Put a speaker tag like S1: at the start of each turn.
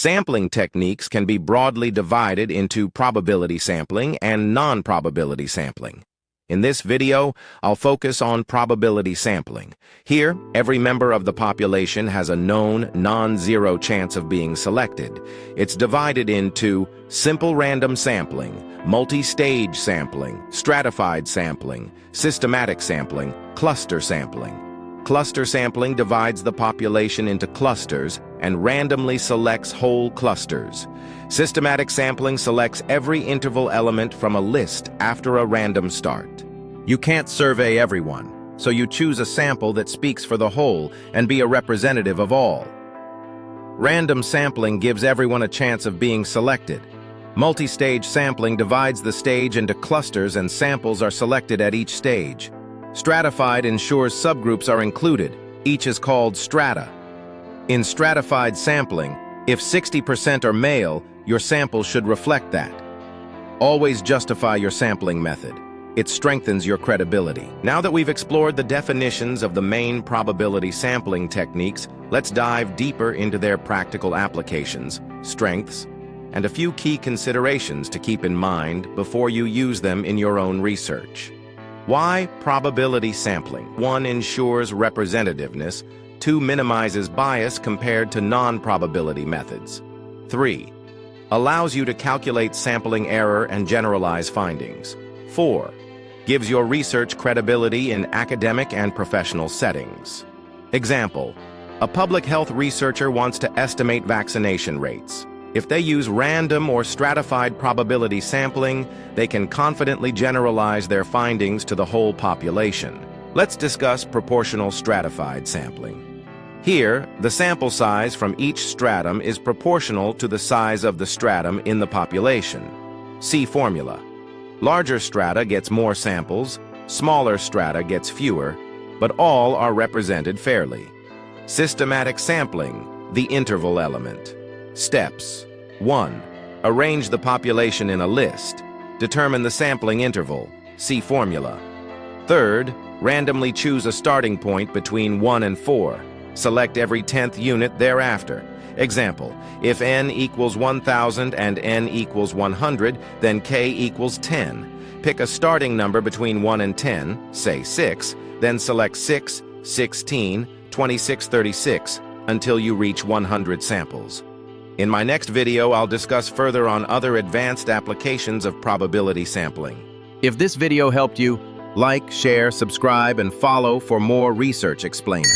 S1: Sampling techniques can be broadly divided into probability sampling and non-probability sampling. In this video, I'll focus on probability sampling. Here, every member of the population has a known, non-zero chance of being selected. It's divided into simple random sampling, multi-stage sampling, stratified sampling, systematic sampling, cluster sampling. Cluster sampling divides the population into clusters and randomly selects whole clusters. Systematic sampling selects every interval element from a list after a random start. You can't survey everyone, so you choose a sample that speaks for the whole and be a representative of all. Random sampling gives everyone a chance of being selected. Multi-stage sampling divides the stage into clusters and samples are selected at each stage. Stratified ensures subgroups are included. Each is called strata. In stratified sampling, if 60% are male, your sample should reflect that. Always justify your sampling method. It strengthens your credibility. Now that we've explored the definitions of the main probability sampling techniques, let's dive deeper into their practical applications, strengths, and a few key considerations to keep in mind before you use them in your own research. Why probability sampling? 1. Ensures representativeness. 2. Minimizes bias compared to non-probability methods. 3. Allows you to calculate sampling error and generalize findings. 4. Gives your research credibility in academic and professional settings. Example: a public health researcher wants to estimate vaccination rates. If they use random or stratified probability sampling, they can confidently generalize their findings to the whole population. Let's discuss proportional stratified sampling. Here, the sample size from each stratum is proportional to the size of the stratum in the population. See formula. Larger strata gets more samples, smaller strata gets fewer, but all are represented fairly. Systematic sampling, the interval element. Steps: 1. Arrange the population in a list. Determine the sampling interval. See formula. 3rd, randomly choose a starting point between 1 and 4. Select every 10th unit thereafter. Example: if n equals 1,000 and n equals 100, then k equals 10. Pick a starting number between 1 and 10, say 6, then select 6, 16, 26, 36, until you reach 100 samples. In my next video, I'll discuss further on other advanced applications of probability sampling. If this video helped you, like, share, subscribe, and follow for more research explainers.